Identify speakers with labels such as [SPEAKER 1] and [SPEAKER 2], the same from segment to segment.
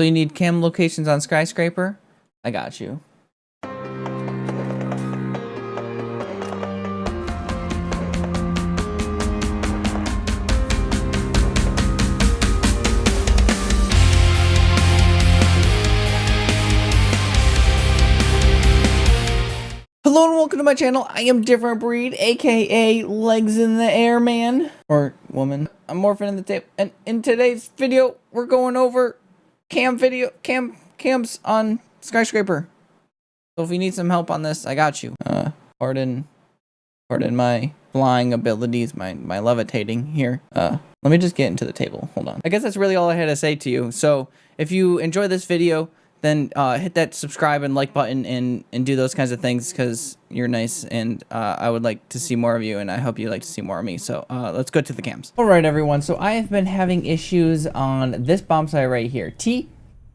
[SPEAKER 1] So you need cam locations on Skyscraper? I got you. Hello and welcome to my channel. I am Different Breed, aka Legs in the Air Man or woman. I'm morphing in the tape, and in today's video, we're going over cams on Skyscraper. So if you need some help on this, I got you. Pardon my flying abilities, my levitating here. Let me just get into the table. Hold on. I guess that's really all I had to say to you. So if you enjoy this video, then hit that subscribe and like button and do those kinds of things because you're nice, and I would like to see more of you, and I hope you like to see more of me. So let's go to the cams. All right, everyone. So I have been having issues on this bomb site right here. T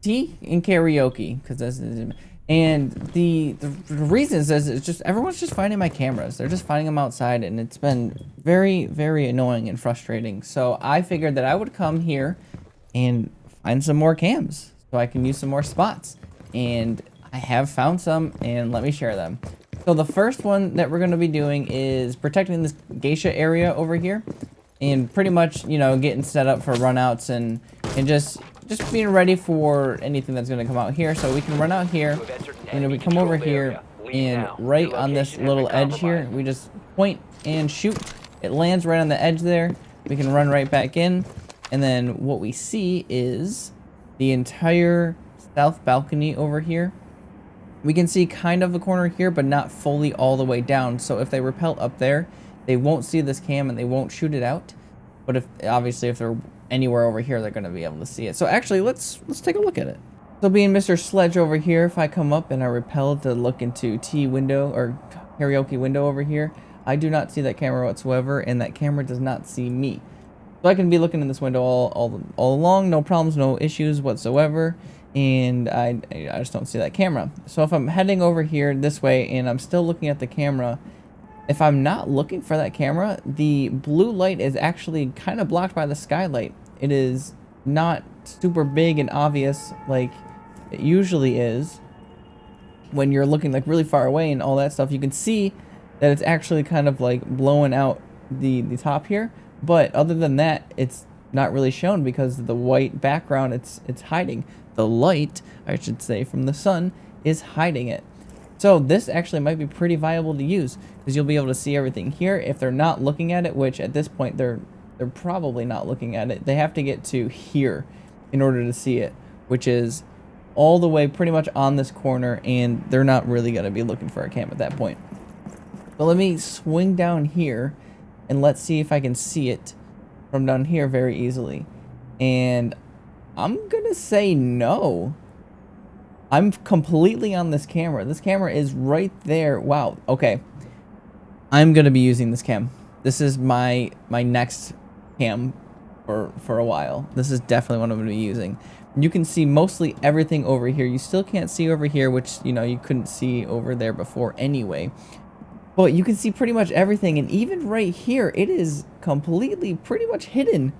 [SPEAKER 1] in karaoke, because this is, and the reason is it's just everyone's just finding my cameras. They're just finding them outside, and it's been very, very annoying and frustrating. So I figured that I would come here and find some more cams, so I can use some more spots, and I have found some, and let me share them. So the first one that we're going to be doing is protecting this geisha area over here, and pretty much, you know, getting set up for runouts and just being ready for anything that's going to come out here. So we can run out here, and then we come over here, and right on this little edge here, we just point and shoot. It lands right on the edge there. We can run right back in, and then what we see is the entire south balcony over here. We can see kind of the corner here, but not fully all the way down. So if they rappel up there, they won't see this cam and they won't shoot it out. But if obviously if they're anywhere over here, they're going to be able to see it. So actually, let's take a look at it. So being Mr. Sledge over here, if I come up and I rappel to look into T window or karaoke window over here, I do not see that camera whatsoever, and that camera does not see me. So I can be looking in this window all along, no problems, no issues whatsoever, and I just don't see that camera. So if I'm heading over here this way and I'm still looking at the camera, if I'm not looking for that camera, the blue light is actually kind of blocked by the skylight. It is not super big and obvious like it usually is when you're looking like really far away and all that stuff. You can see that it's actually kind of like blowing out the top here. But other than that, it's not really shown because of the white background. It's hiding. The light, I should say, from the sun is hiding it. So this actually might be pretty viable to use because you'll be able to see everything here if they're not looking at it, which at this point they're probably not looking at it. They have to get to here in order to see it, which is all the way pretty much on this corner, and they're not really going to be looking for a cam at that point. So let me swing down here, and let's see if I can see it from down here very easily. And I'm gonna say no. I'm completely on this camera. This camera is right there. Wow. Okay. I'm gonna be using this cam. This is my next cam for a while. This is definitely what I'm gonna be using. You can see mostly everything over here. You still can't see over here, which, you know, you couldn't see over there before anyway. But you can see pretty much everything, and even right here, it is completely pretty much hidden.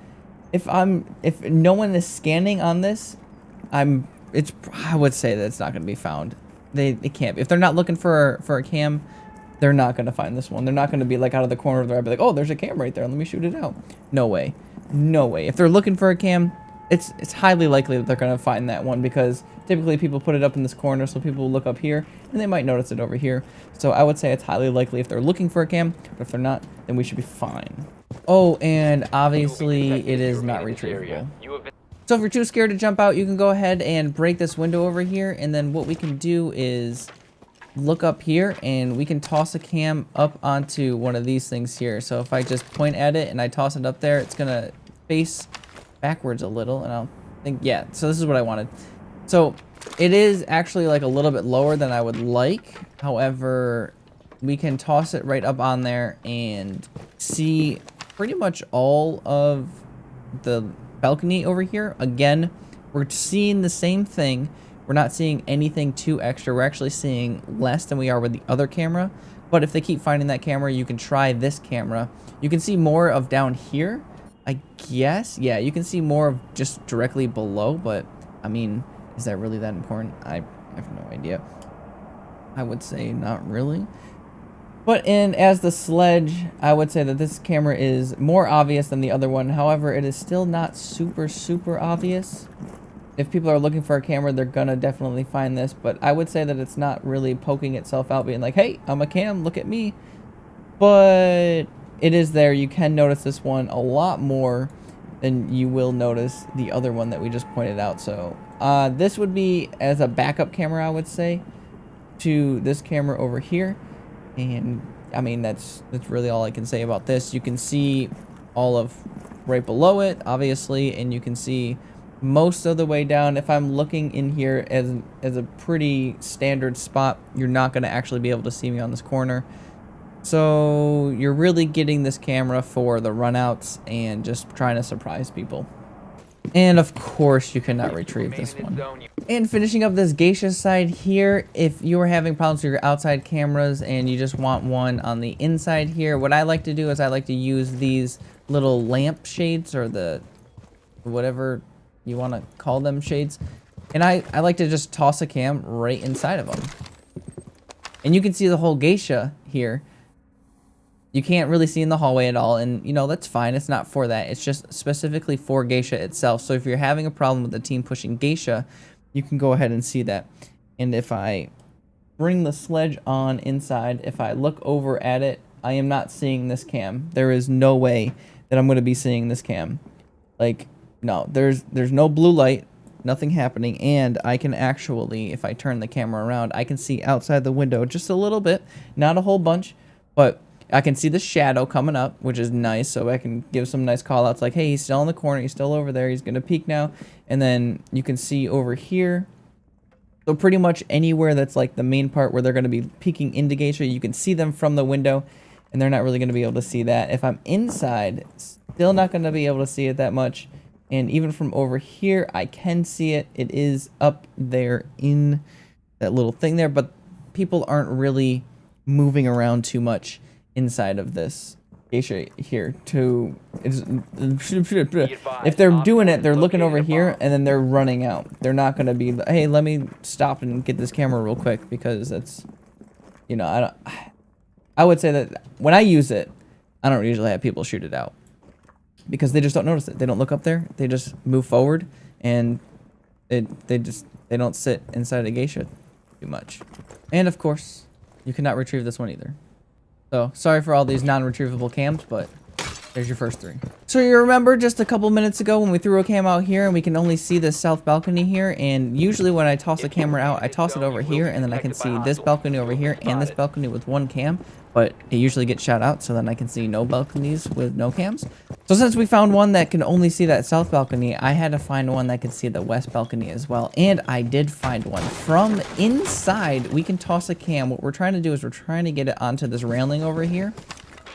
[SPEAKER 1] If no one is scanning on this, I would say that it's not going to be found. They can't be. If they're not looking for a cam, they're not going to find this one. They're not going to be like out of the corner of their eye, be like, oh, there's a cam right there. Let me shoot it out. No way. No way. If they're looking for a cam, it's highly likely that they're going to find that one, because typically people put it up in this corner, so people will look up here and they might notice it over here. So I would say it's highly likely if they're looking for a cam, but if they're not, then we should be fine. Oh, and obviously it is not retrievable. So if you're too scared to jump out, you can go ahead and break this window over here, and then what we can do is look up here and we can toss a cam up onto one of these things here. So if I just point at it and I toss it up there, it's gonna face backwards a little, and I'll think, yeah, so this is what I wanted. So it is actually like a little bit lower than I would like. However, we can toss it right up on there and see pretty much all of the balcony over here. Again, we're seeing the same thing. We're not seeing anything too extra. We're actually seeing less than we are with the other camera. But if they keep finding that camera, you can try this camera. You can see more of down here, I guess. Yeah, you can see more of just directly below, but I mean, Is that really that important? I have no idea. I would say not really. But as the sledge, I would say that this camera is more obvious than the other one. However, it is still not super, super obvious. If people are looking for a camera, they're gonna definitely find this. But I would say that it's not really poking itself out, being like, hey, I'm a cam, look at me. But it is there. You can notice this one a lot more than you will notice the other one that we just pointed out. So this would be as a backup camera, I would say, to this camera over here. And I mean, that's really all I can say about this. You can see all of right below it, obviously, and you can see most of the way down. If I'm looking in here as a pretty standard spot, you're not going to actually be able to see me on this corner. So you're really getting this camera for the runouts and just trying to surprise people. And of course, you cannot retrieve this one. And finishing up this geisha side here, if you are having problems with your outside cameras and you just want one on the inside here, what I like to do is I like to use these little lamp shades, or the whatever you want to call them, shades. And I like to just toss a cam right inside of them. And you can see the whole geisha here. You can't really see in the hallway at all, and you know, that's fine. It's not for that. It's just specifically for geisha itself. So if you're having a problem with the team pushing geisha, you can go ahead and see that. And if I bring the sledge on inside, if I look over at it, I am not seeing this cam. There is no way that I'm going to be seeing this cam. Like, no, there's no blue light, nothing happening, and I can actually, if I turn the camera around, I can see outside the window just a little bit, not a whole bunch, but I can see the shadow coming up, which is nice, so I can give some nice call outs like, hey, he's still in the corner, he's still over there, he's gonna peek now. And then you can see over here, so pretty much anywhere that's like the main part where they're gonna be peeking into geisha, you can see them from the window, and they're not really gonna be able to see that. If I'm inside, still not gonna be able to see it that much. And even from over here, I can see it. It is up there in that little thing there, but people aren't really moving around too much inside of this geisha here. If they're doing it, they're looking over here and then they're running out. They're not going to be, hey, let me stop and get this camera real quick, because that's, you know, I would say that when I use it, I don't usually have people shoot it out, because they just don't notice it. They don't look up there. They just move forward, and they don't sit inside a geisha too much. And of course, you cannot retrieve this one either. So, sorry for all these non-retrievable cams, but there's your first 3. So you remember just a couple minutes ago when we threw a cam out here and we can only see this south balcony here, and usually when I toss a camera out, I toss it over here and then I can see this balcony over here and this balcony with one cam, but it usually gets shot out, so then I can see no balconies with no cams. So since we found one that can only see that south balcony, I had to find one that could see the west balcony as well, and I did find one. From inside, we can toss a cam. What we're trying to do is we're trying to get it onto this railing over here.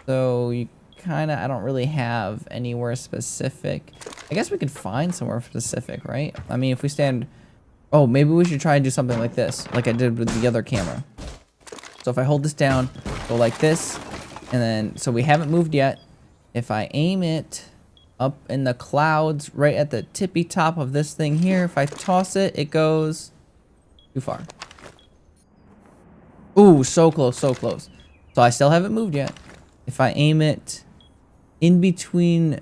[SPEAKER 1] So you kind of, I don't really have anywhere specific. I guess we could find somewhere specific, right? I mean, if we stand, oh, maybe we should try and do something like this, like I did with the other camera. So if I hold this down, go like this, and then, so we haven't moved yet. If I aim it up in the clouds, right at the tippy top of this thing here, if I toss it, it goes too far. Ooh, so close, so close. So I still haven't moved yet. If I aim it in between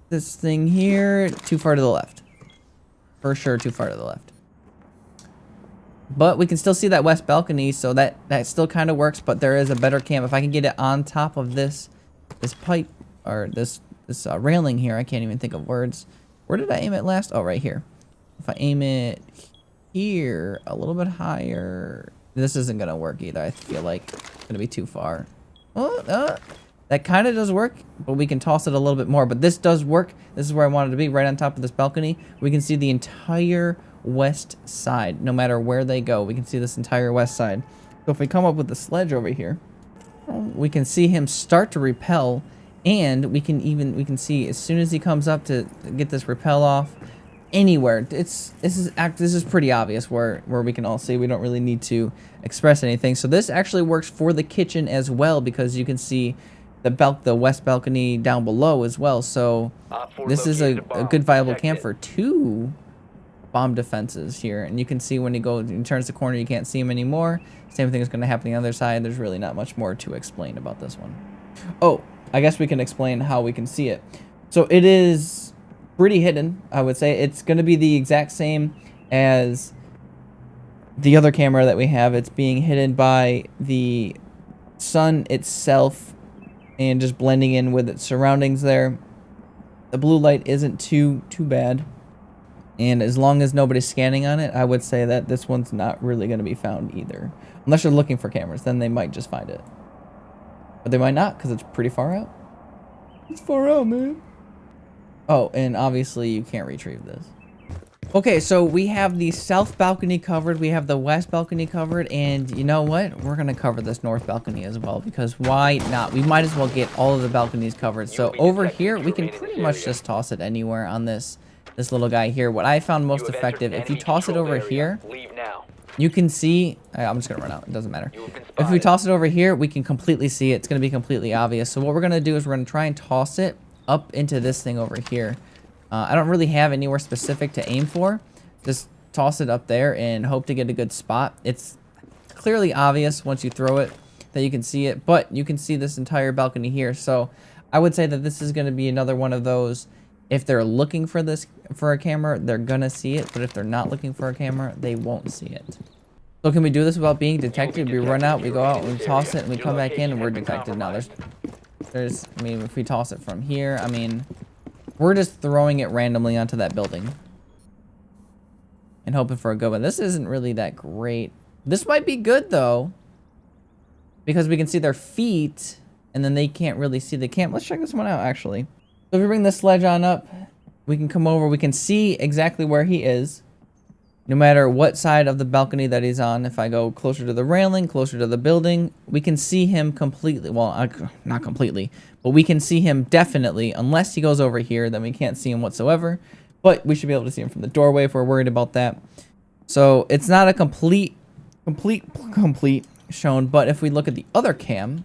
[SPEAKER 1] this thing here, too far to the left. For sure, too far to the left. But we can still see that west balcony, so that still kind of works, but there is a better cam. If I can get it on top of this pipe, or this railing here, I can't even think of words. Where did I aim it last? Oh, right here. If I aim it here, a little bit higher, this isn't going to work either. I feel like it's going to be too far. Oh, that kind of does work, but we can toss it a little bit more. But this does work. This is where I wanted to be, right on top of this balcony. We can see the entire west side, no matter where they go. We can see this entire west side. So if we come up with the sledge over here, we can see him start to repel, and we can see as soon as he comes up to get this repel off, anywhere. This is pretty obvious where we can all see. We don't really need to express anything. So this actually works for the kitchen as well, because you can see the west balcony down below as well. So this is a good viable camp for 2 bomb defenses here. And you can see when he goes and turns the corner, you can't see him anymore. Same thing is going to happen on the other side. There's really not much more to explain about this one. Oh, I guess we can explain how we can see it. So it is pretty hidden, I would say. It's going to be the exact same as the other camera that we have. It's being hidden by the sun itself and just blending in with its surroundings there. The blue light isn't too bad. And as long as nobody's scanning on it, I would say that this one's not really going to be found either. Unless you're looking for cameras, then they might just find it. But they might not, because it's pretty far out. It's far out, man. Oh, and obviously you can't retrieve this. Okay, so we have the south balcony covered, we have the west balcony covered, and you know what? We're going to cover this north balcony as well, because why not? We might as well get all of the balconies covered. So over here, we can pretty much just toss it anywhere on this little guy here. What I found most effective, if you toss it over here, you can see, I'm just going to run out, it doesn't matter. If we toss it over here, we can completely see it. It's going to be completely obvious. So what we're going to do is we're going to try and toss it up into this thing over here. I don't really have anywhere specific to aim for. Just toss it up there and hope to get a good spot. It's clearly obvious once you throw it that you can see it, but you can see this entire balcony here. So I would say that this is going to be another one of those, if they're looking for a camera, they're going to see it, but if they're not looking for a camera, they won't see it. So can we do this without being detected? We run out, we go out, we toss it, and we come back in, and we're detected. Now there's, I mean, if we toss it from here, I mean, we're just throwing it randomly onto that building and hoping for a good one. This isn't really that great. This might be good, though, because we can see their feet, and then they can't really see the camp. Let's check this one out, actually. So if we bring the sledge on up, we can come over. We can see exactly where he is, no matter what side of the balcony that he's on. If I go closer to the railing, closer to the building, we can see him completely. Well, not completely, but we can see him definitely. Unless he goes over here, then we can't see him whatsoever. But we should be able to see him from the doorway if we're worried about that. So it's not a complete shown. But if we look at the other cam,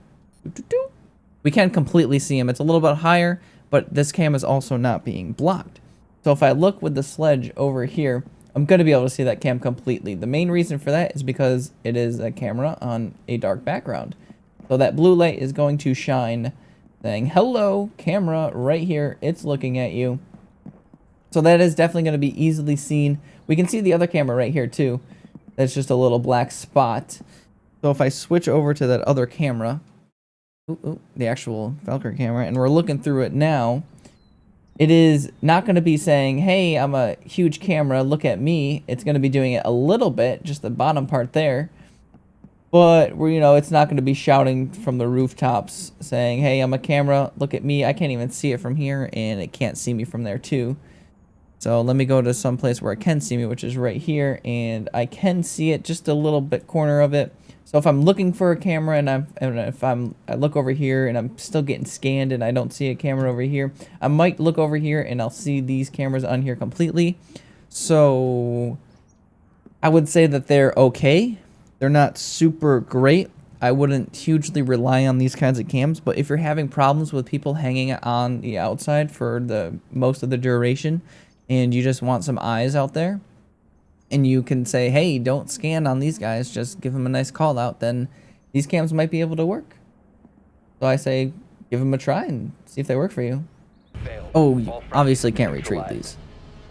[SPEAKER 1] we can completely see him. It's a little bit higher, but this cam is also not being blocked. So if I look with the sledge over here, I'm going to be able to see that cam completely. The main reason for that is because it is a camera on a dark background. So that blue light is going to shine, saying, hello, camera, right here. It's looking at you. So that is definitely going to be easily seen. We can see the other camera right here, too. That's just a little black spot. So if I switch over to that other camera, the actual Valkyrie camera, and we're looking through it now, it is not going to be saying, hey, I'm a huge camera, look at me. It's going to be doing it a little bit, just the bottom part there. But, you know, it's not going to be shouting from the rooftops saying, hey, I'm a camera, look at me. I can't even see it from here, and it can't see me from there, too. So let me go to some place where it can see me, which is right here, and I can see it, just a little bit corner of it. So if I'm looking for a camera and I look over here and I'm still getting scanned and I don't see a camera over here, I might look over here and I'll see these cameras on here completely. So I would say that they're okay. They're not super great. I wouldn't hugely rely on these kinds of cams, but if you're having problems with people hanging on the outside for the most of the duration and you just want some eyes out there, and you can say, hey, don't scan on these guys, just give them a nice call out, then these cams might be able to work. So I say, give them a try and see if they work for you. Oh, you obviously can't retrieve these.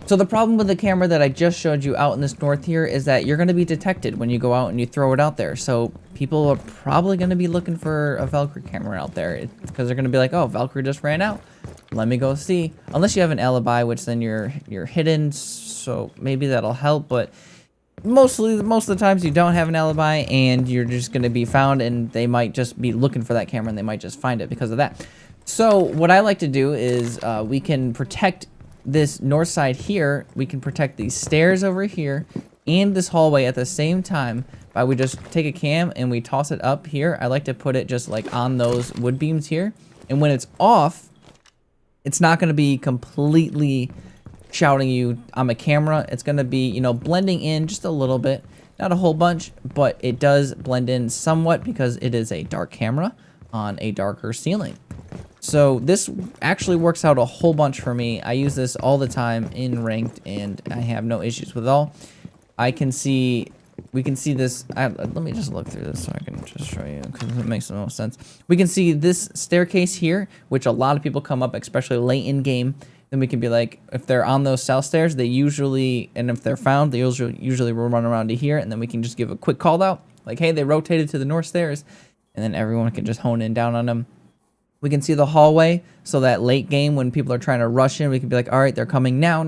[SPEAKER 1] So the problem with the camera that I just showed you out in this north here is that you're going to be detected when you go out and you throw it out there. So people are probably going to be looking for a Valkyrie camera out there because they're going to be like, oh, Valkyrie just ran out. Let me go see. Unless you have an alibi, which then you're hidden, so maybe that'll help. But most of the times you don't have an alibi and you're just going to be found, and they might just be looking for that camera and they might just find it because of that. So what I like to do is we can protect this north side here. We can protect these stairs over here and this hallway at the same time by we just take a cam and we toss it up here. I like to put it just like on those wood beams here, and when it's off, it's not going to be completely shouting you, I'm a camera. It's going to be, you know, blending in just a little bit, not a whole bunch, but it does blend in somewhat because it is a dark camera on a darker ceiling. So this actually works out a whole bunch for me. I use this all the time in ranked, and I have no issues with it all. I can see, we can see this. Let me just look through this so I can just show you because it makes the most sense. We can see this staircase here, which a lot of people come up, especially late in game. Then we can be like, if they're on those south stairs, they usually, and if they're found, they usually will run around to here, and then we can just give a quick call out, like, hey, they rotated to the north stairs, and then everyone can just hone in down on them. We can see the hallway, so that late game when people are trying to rush in, we can be like, all right, they're coming now,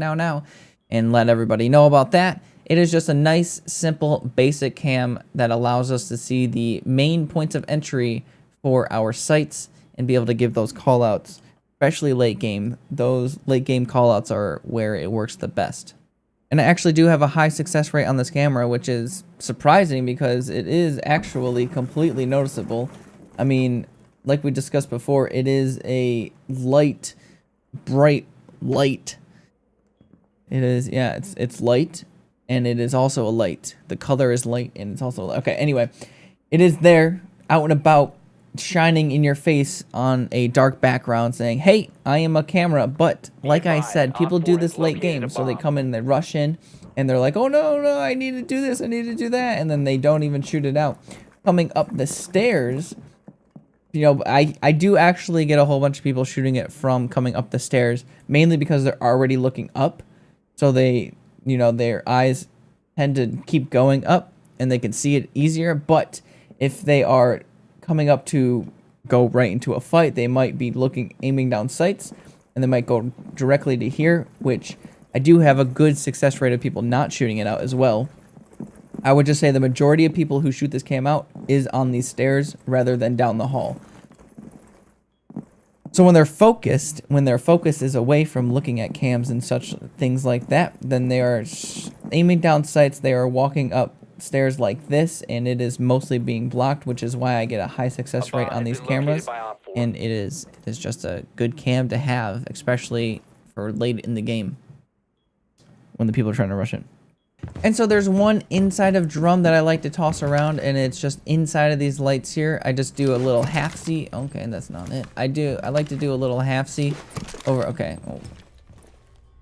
[SPEAKER 1] and let everybody know about that. It is just a nice, simple, basic cam that allows us to see the main points of entry for our sites and be able to give those callouts, especially late game. Those late game callouts are where it works the best. And I actually do have a high success rate on this camera, which is surprising because it is actually completely noticeable. I mean, like we discussed before, it is a light, bright light. It is, yeah, it's light, and it is also a light. The color is light, and it's also light. Okay, anyway, it is there, out and about, shining in your face on a dark background, saying, hey, I am a camera. But like I said, people do this late game, so they come in, they rush in, and they're like, oh no, I need to do this, I need to do that, and then they don't even shoot it out. Coming up the stairs, you know, I do actually get a whole bunch of people shooting it from coming up the stairs, mainly because they're already looking up. So they, you know, their eyes tend to keep going up and they can see it easier. But if they are coming up to go right into a fight, they might be aiming down sights, and they might go directly to here, which I do have a good success rate of people not shooting it out as well. I would just say the majority of people who shoot this cam out is on these stairs rather than down the hall. So when their focus is away from looking at cams and such things like that, then they are aiming down sights, they are walking up stairs like this, and it is mostly being blocked, which is why I get a high success rate on these cameras. And it is just a good cam to have, especially for late in the game when the people are trying to rush in. And so there's one inside of drum that I like to toss around, and it's just inside of these lights here. I just do a little half C. Okay, that's not it. I like to do a little half C over. Okay, oh,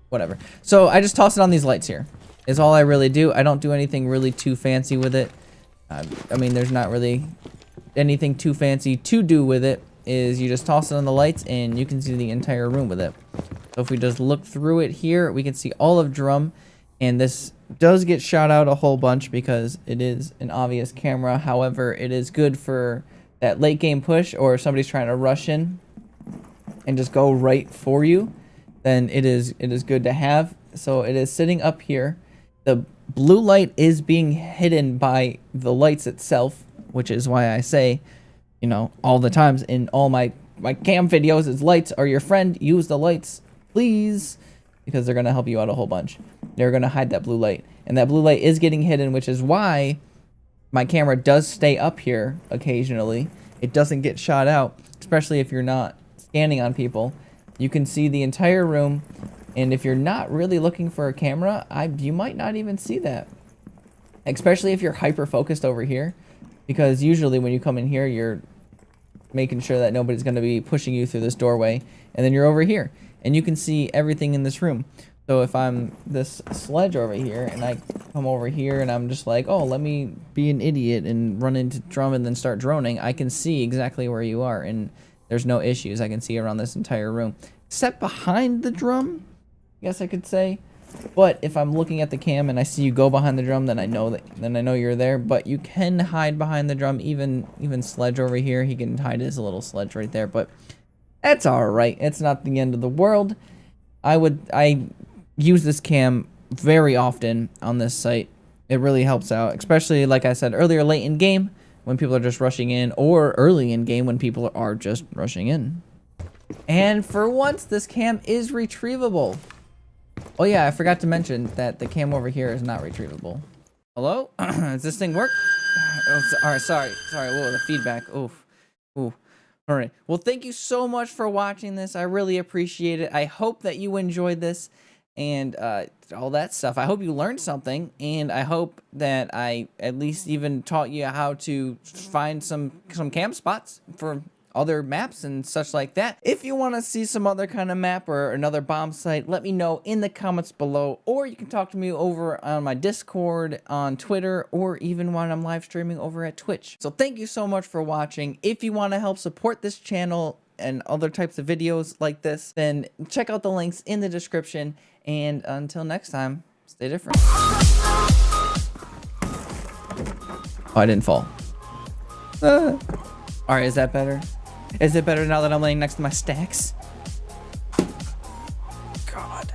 [SPEAKER 1] whatever. So I just toss it on these lights here. Is all I really do. I don't do anything really too fancy with it. I mean, there's not really anything too fancy to do with it. Is you just toss it on the lights and you can see the entire room with it. So if we just look through it here, we can see all of drum. And this does get shot out a whole bunch because it is an obvious camera. However, it is good for that late game push, or if somebody's trying to rush in and just go right for you, then it is good to have. So it is sitting up here. The blue light is being hidden by the lights itself, which is why I say, you know, all the times in all my cam videos is lights are your friend. Use the lights, please, because they're going to help you out a whole bunch. They're going to hide that blue light. And that blue light is getting hidden, which is why my camera does stay up here occasionally. It doesn't get shot out, especially if you're not scanning on people. You can see the entire room. And if you're not really looking for a camera, you might not even see that. Especially if you're hyper-focused over here. Because usually when you come in here, you're making sure that nobody's going to be pushing you through this doorway. And then you're over here. And you can see everything in this room. So if I'm this sledge over here, and I come over here, and I'm just like, oh, let me be an idiot and run into drum and then start droning, I can see exactly where you are. And there's no issues. I can see around this entire room. Except behind the drum, I guess I could say. But if I'm looking at the cam and I see you go behind the drum, then I know you're there. But you can hide behind the drum. Even Sledge over here, he can hide his little sledge right there. But that's all right. It's not the end of the world. I use this cam very often on this site. It really helps out, especially like I said earlier, late in game when people are just rushing in, or early in game when people are just rushing in. And for once, this cam is retrievable. Oh yeah, I forgot to mention that the cam over here is not retrievable. Hello? Does this thing work? Oh, alright, sorry. Whoa, the feedback. Oof. Ooh. Alright. Well, thank you so much for watching this. I really appreciate it. I hope that you enjoyed this and all that stuff. I hope you learned something, and I hope that I at least even taught you how to find some cam spots for other maps and such like that. If you want to see some other kind of map or another bomb site, let me know in the comments below, or you can talk to me over on my Discord, on Twitter, or even when I'm live streaming over at Twitch. So thank you so much for watching. If you want to help support this channel and other types of videos like this, then check out the links in the description. And until next time, stay different. Oh, I didn't fall. All right, is that better? Is it better now that I'm laying next to my stacks? God.